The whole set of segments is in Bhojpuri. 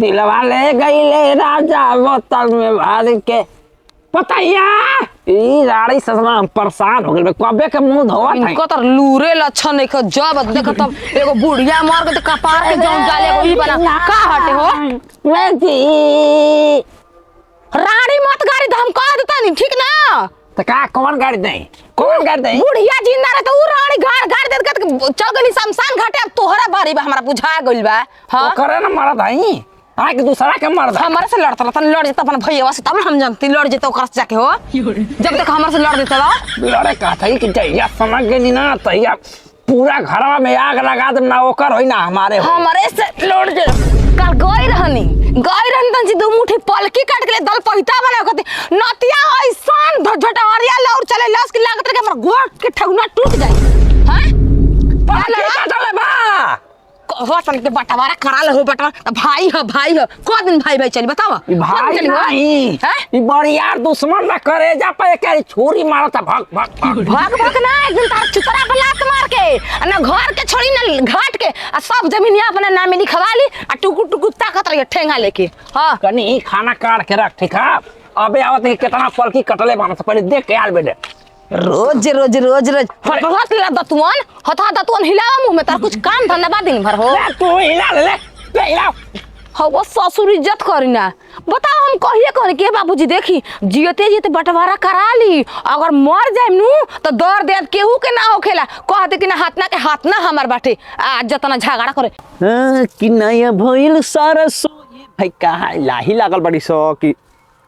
दिलवा ले गई ले राजा बोतल में भर के पतैया ई राड़ी ससुरा हम परेशान हो गए कबे के मुंह धोवत है इनको तो लूरे लक्षण नहीं ख जब देख तब एगो बुढ़िया मर के तो कपार के जौन जाले एगो ई बना का हटे हो मैं जी रानी मत गाड़ी तो हम कह देता नहीं ठीक ना तो का कौन गाड़ी नहीं कौन गाड़ी नहीं बुढ़िया जिंदा रहे तो उ रानी गाड़ गाड़ दे के चल गई शमशान घाटे अब तोहरा बारी बा हमरा बुझा गइल बा हां करे ना मरद हई आ के दूसरा के मरद हमारे से लड़ता रहता लड़ जेता अपन भैया से तब हम जानती लड़ जेता ओकर से जाके हो जब तक हमारे से लड़ देता लड़े का था कि जइया समझ गई ना तैया पूरा घरवा में आग लगा दे ना ओकर होई ना हमारे से लड़ जे कल गई रहनी तन दो मुट्ठी पलकी काट के दल पहिता बना कहती नतिया ऐसान झटहरिया लौर चले लस की लागत रे हमर गोड़ के ठगुना टूट जाए हैं पलकी काटले बा हो सन के बटवारा करा ले हो बटवारा भाई हो को दिन भाई चली बताओ भाई नहीं ई बड़ी यार दुश्मन ना करे जा पे के छुरी मारता भाग ना एक दिन तार चुतरा पे लात मार के ना घर के छोड़ी ना घाट के आ सब जमीनिया अपने नाम लिखवा ली आ टुकु टुकु ताकत रही ठेंगा लेके हां कनी खाना काट के रख ठीक है अबे आवत है कितना पलकी कटले बान से पहले देख के आल बेटे रोज हट ला दतुन हथा दतुन हिलावा मुंह में तार कुछ काम धंधा बा दिन भर हो तू हिला ले हिला हो वो ससुर इज्जत करिना बताओ हम कहिए के बाबूजी देखी जियते बंटवारा करा ली अगर मर जाए नु तो दर दे केहू के ना होखेला कहते कि ना हाथ ना हमार बाटे आज जतना झगड़ा करे कि नया भइल सरसो भाई कहां लाही लागल बड़ी सो कि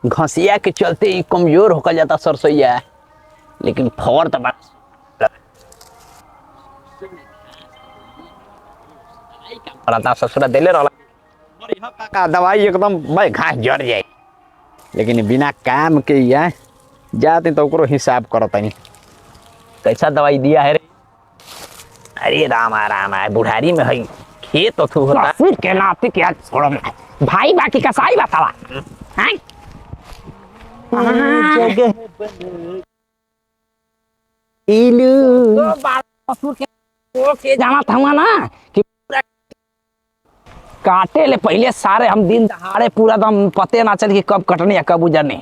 घसिया के चलते ही कमजोर होकर जाता सरसोईया लेकिन फौर तो बात ससुरा देले रहला दवाई एकदम भाई घास जड़ जाए लेकिन बिना काम के या जाते तो ओकरो हिसाब करत नहीं कैसा दवाई दिया है रे अरे राम बुढ़ारी में है खेत तो तू होता फिर के नाते क्या छोड़ भाई बाकी कसाई बतावा हैं इलू ससुर के जाना था ना कि काटे ले पहले सारे हम दिन दहाड़े पूरा दम पते ना चल कि कब कटने या कब उजरने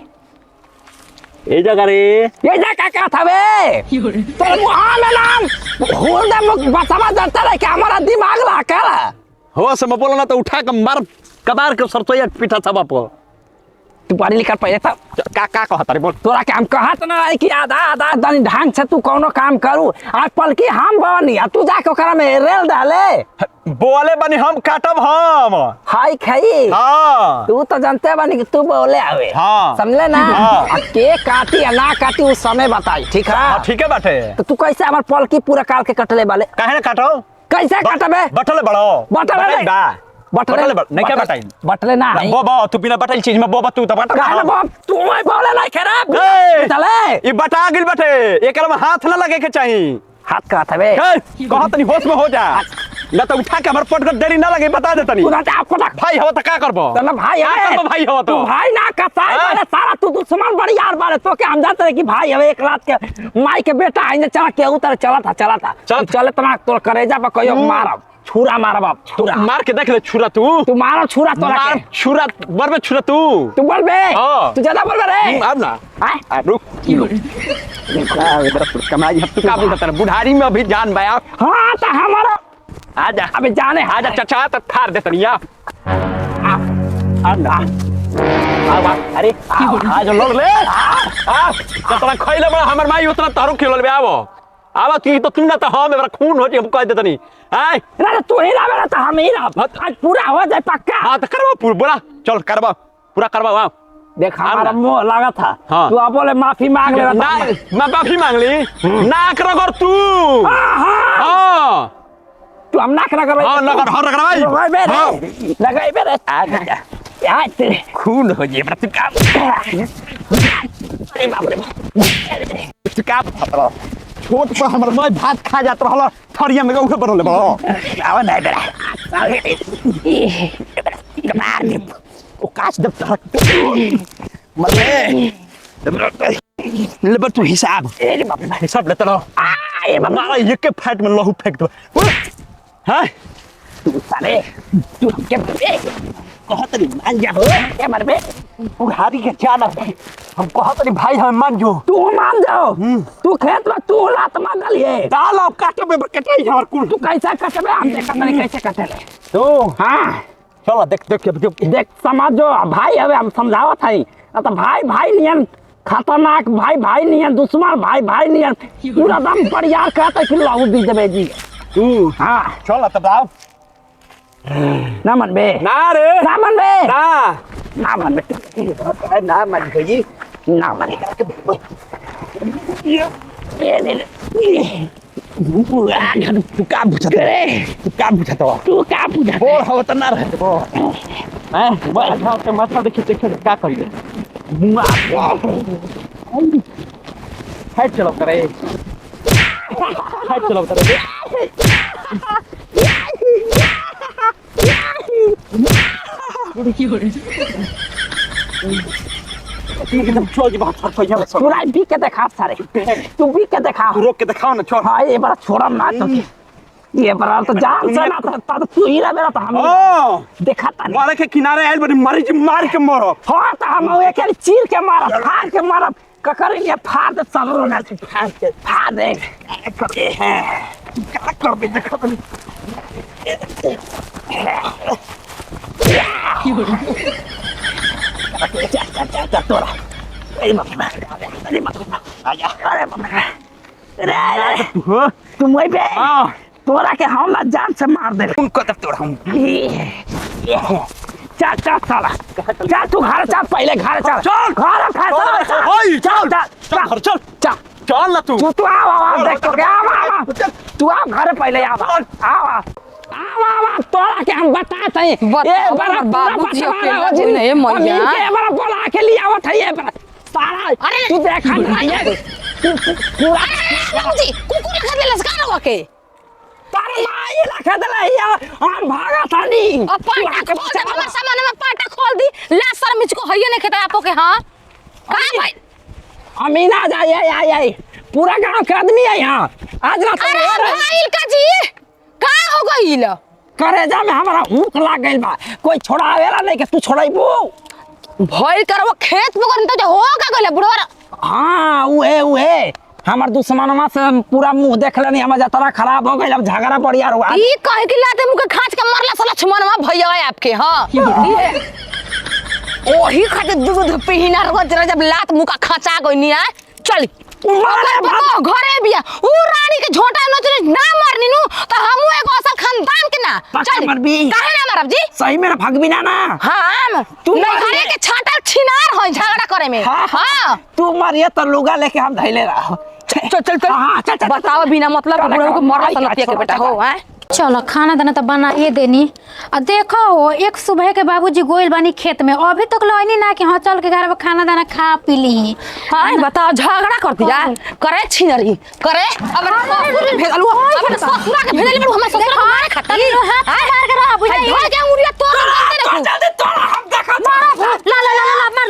ये जगह क्या था बे तो मुहां में नाम होल दे बसवा जाता रहे कि हमारा दिमाग ला कर हो से मैं बोला ना तो उठा के मार कबार के सरतोया पीठा छबा पर तू पढ़ी लिखल पहले था का कहता रे बोल तोरा के हम कहत ना है कि आधा दानी ढंग से तू कोनो काम करू आज पलकी हम बनी आ तू जाके ओकरा में रेल डाले बोले बनी हम काटब हम हाय खाई हां तू तो जानते बनी कि तू बोले आवे हाँ। समझले ना के काटी या ना काटी उस समय बताई ठीक है ठीक है बाटे तो तू कैसे हमार पलकी पूरा काल के कटले वाले काहे ना काटो कैसे काटबे बटले बड़ो बटले नहीं क्या बताई बटले ना बोबा तू बिना बटल चीज में बोबा तू तो बटल काहे बाप तू मैं बोले नहीं खराब चले ई बटा गिल बटे एकरा में हाथ ना लगे के चाहिए हाथ का था बे कहत नहीं होश में हो जा ना तो उठा के हमर पट कर देरी ना लगे बता दे तनी उधर आपको भाई हो तो का करबो ना भाई है भाई हो तो भाई ना कसाई वाले सारा तू दुश्मन बड़ी यार बारे तो के हम जाते कि भाई हवे एक रात के माई के बेटा आइने चला के उतर चला था चले तना तोर करेजा पर कहियो मारब छुरा मारब आप छुरा मार के देख ले छुरा तू मारो छुरा तो मार छुरा बरबे छुरा तू बोल बे तू ज्यादा बोल रे अब ना रुक कमाई हम तू का बोलता रे बुढ़ारी में अभी जान बया हां तो हमारा आजा अबे जाने आजा चचा तो थार दे तनिया आना अरे आज लड़ ले तो तोरा खइले बड़ा हमर माई उतना तारू खेलल बे आवा तू ना तो हम मेरा खून हो जे हम कह देतनी हां ना तू ही ना मेरा तो हम ही ना आज पूरा हो जाए पक्का हां तो करवा पूरा चल करवा पूरा करवा वाह देख हमारा मुंह लगा था हाँ। तू अब बोले माफी मांग ले ना मैं माफी मांग ली नाक रगड़ तू हां तू हम नाक रगड़ हां रगड़ लगाई बे आजा यार तेरे खून हो जे प्रति काम अरे बाप रे तू का छोट पर हमर माय भात खा जात रहल थरिया में उठे बनले बड़ो आवा नहीं बेरा मार दे ओ काच दब मरे ले बर तू हिसाब ए बाप रे हिसाब लेत रहो ए बाबा एक के फाइट में लहू फेंक दो हां तू साले तू हमके मरबे कहत नहीं मान जा हो क्या मरबे बुढ़ारी के जाना हम कहत नहीं भाई हम मान जो तू मान जाओ तू खेत में तू लात मार डालिए डाल अब काटे में कटाई हमर कुल तू कैसा कटबे हम देखत नहीं कैसे कटले तू हां चलो देख देख समझो भाई हवे हम समझावत हई तो भाई भाई नियन खतरनाक भाई नियन दुश्मन भाई नियन पूरा दम परियार कहते कि लाऊ दी देबे जी तू हां चल तब आओ ना मन बे ना रे ना मन बे ना ना मन बे ना मान गई ना मन ये तू का बुझत रे तू का बुझत और हो त ना रहे वो हैं मैं अच्छा के माथा देख क्या करी हाइट चलो करे एकदम छोड़ के बात कर यार तू राइट भी के देखा सारे तू भी के देखा रोक के दिखाओ ना छोड़ हाँ ये बड़ा छोड़ा ना तो ये बड़ा तो जान से ना तो तू ही रह मेरा तो हम देखा था मारे के किनारे आइल बड़ी मरी जी मार के मारो हाँ तो हम एक चीर के मारा फाड़ के मारा ककर ये फाड़ दे सगरो ना फाड़ दे क्या कर बे देखो तो तोरा अरे मत आजा अरे मम्मी अरे तुम वही पे तोरा के हम ना जान से मार दे उनको तब तोड़ा हूं चल चल साला चल तू घर चल पहले घर चल चल घर ओए चल चल चल चल चल ना तू तू आओ देख तो क्या तू आओ घर पहले आओ तोरा के हम बताते हैं ये बड़ा बाबूजी अकेला जी नहीं मर गया ये बड़ा बोला के लिए आवत है ये सारा अरे तू देखा ना ये पूरा बाबूजी कुकुर खा ले लसका रहा के तारा माई लखा दले यार हम भागा था नहीं अब पाटा खोल दे हमारे सामने में पाटा खोल दी ला सर मुझको हइए नहीं खेता आपो के हां का भाई अमीना जाए पूरा गांव के आदमी है यहाँ आज रात अरे भाई का जी का हो गइल करेजा में हमारा ऊख लाग गइल बा कोई छोड़ावेला नहीं के तू छोड़ाइबू भइल करवा खेत में तो हो का गइल बुढ़वा हां उहे हमर दुश्मनवा से पूरा मुंह देख लेनी हम जतरा खराब हो गइल अब झगड़ा पड़िया रुआ ई कहे कि लाते मुके खांच के मारला साला छुमनवा भैया है आपके हां ओही खाते दूध पीना रो जब लात मुका खाचा गइनी है चल घरे बिया ऊ रानी के झोटा नचले ना मारनी नु तो हमहु एगो असल खानदान के ना चल काहे ना मारब जी सही में भागबी ना हां तू घरे के छाटल छिनार होय झगड़ा करे में हां तू मारिए तो लुगा लेके हम धइले रह चल हां चल बताओ बिना मतलब बुढ़ा को मरला सनतिया के बेटा हो हैं चलो खाना दाना तो बनाइए देनी और देखो एक सुबह के बाबूजी गोइल बानी खेत में अभी तक लइनी ना कि हाँ चल के घर में खाना दाना खा पी ली हां बताओ झगड़ा करती जा करे छिनरी करे अब ससुर भेजलु अब ससुरा के भेजले बड़ू हमरा ससुर मारे खतली हां मार के रह बुझाई धोल के अंगुरिया तोड़ देखो जल्दी तोड़ा हम देखा ला ला ला ला मार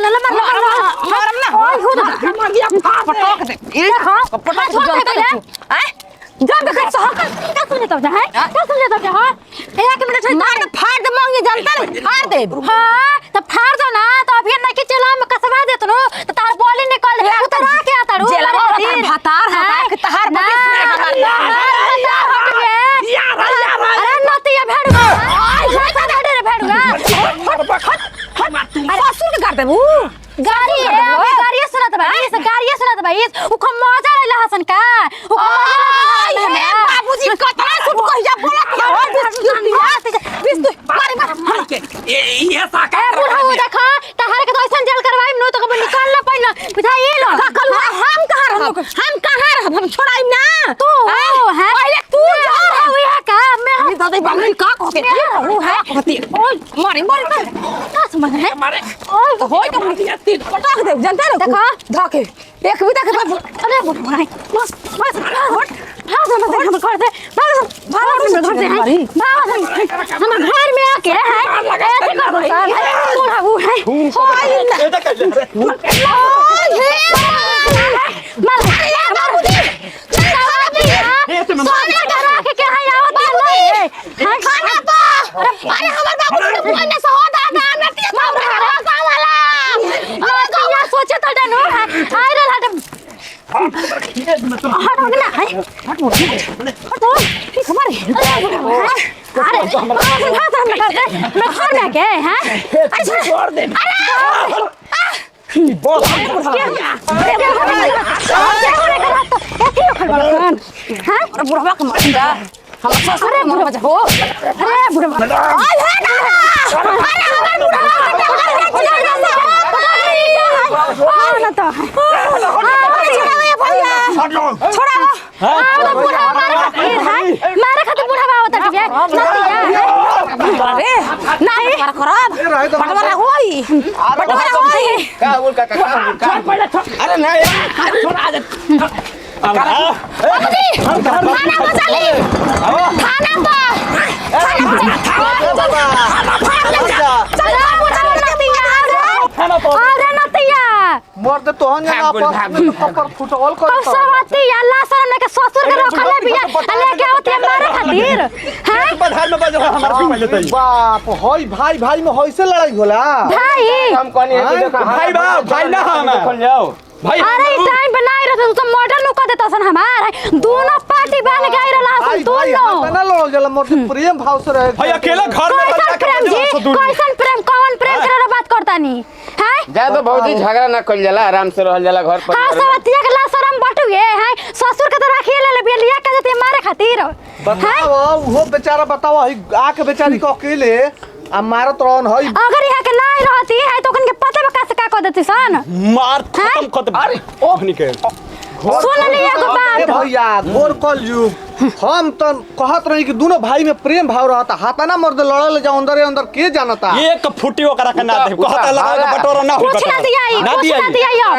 मारम ना ओए हो मार दिया पटक दे ई देखो पटक जल्दी हैं जब देख सहक क्या सुने तो है क्या सुने तो है एक मिनट मार के फाड़ दे मांगे जानता रे फाड़ दे हां तो फाड़ दो ना तो अभी नहीं कि चला में कसवा देत नो तो तार बोली निकल उतरा के आता रू जेला में भातार है कि तहार बके अरे नतिया भेड़ुआ झोटा भेड़े रे भेड़ुआ अरे ससुर के कर देबू गाड़ी है गाड़ी सुनत भाई इस गाड़ी सुनत भाई उ को मजा लेला हसन का उ बाबूजी कतना सुट कहिया बोलत बिस तू मारे मार ये साका ए बुढ़ा वो देखा तहार के तो ऐसन जेल करवाई नो तो कब निकाल ना पाइना बुझाई लो हम कहां रहब हम छोड़ाई ना तू है पहले तू जा हुई है का मैं हम दादा बंगली का कह के वो है कहती ओए मारे का समझ है मारे ओए होय तो मतिया तीन पटाक दे जानते रे देखा धाके एक भी देख अरे बुढ़ा बस बस हट हां हम कर दे भाग हम घर से है हम घर में आके है ऐसे कर दो बुढ़ा वो है ए देख मार बाबूजी ए तुम सोने डरा के क्या है आवत नहीं है खाना तो हटो ना हटो ठीक हमारे अरे मैं घर में के हैं अच्छा छोड़ दे बोल हां बुढ़वा के मार जा हम अरे बुढ़वा जा हो अरे बुढ़वा अरे ना तो छोड़ा मारे खातिर बुढ़वा होता ठीक है अरे नहीं खराब बटवारा होई का बोल का अरे नहीं छोड़ आ जा खाना बचा ली खाना अरे नतिया मर्द तोहन ना पर फुटबॉल कर सवाती अल्लाह शरण के ससुर के रखले बिया लेके आवत मारे खातिर हैं बाजार में बाजार हमार भी मिलत है बाप होई भाई भाई में होइसे लड़ाई होला भाई हम कहनी है कि देखो भाई भाई ना हम खोल जाओ भाई अरे टाइम बनाई रहते तो मॉडर्न नु कर देता सन हमार दोनों पार्टी बन गई रहला सन दोनों ना लड़ल जला मर्द प्रेम भाव से रहे भाई अकेला घर में कैसन प्रेम जी कैसन प्रेम कौन प्रेम करे बात करता नी हैं जा तो भौजी झगड़ा ना कइल जाला आराम से रहल जाला घर पर हां सवतिया के ला शरम बटुए हैं ससुर के तो राखिए ले लिया के देते मारे खातिर बताओ वो बेचारा बताओ आके बेचारी को अकेले आ मारत रहन हई अगर यहाँ के नहीं रहती है तो उनके पता में कैसे का कर देती सन मार खत्म कर दे अरे ओहनी के सुन लिया एगो बात भैया गोर कल युग हम तो कहत रही कि दोनों भाई में प्रेम भाव रहता हाथा ना मर्द लड़ल जा अंदर अंदर के जानता एक फुटी ओकरा के ना दे कहता लगा के बटोरा ना हो कुछ ना दिया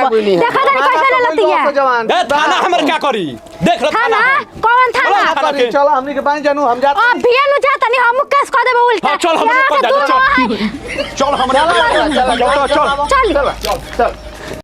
अब देखा जाने कैसे ले लेती है जवान ए थाना हमर क्या करी देख लो थाना कौन थाना चलो हमनी के बानी जानू हम जात अब भी नु जाता नहीं हम केस कर देबे उल्टा चल हम को चल हमरा चल चल चल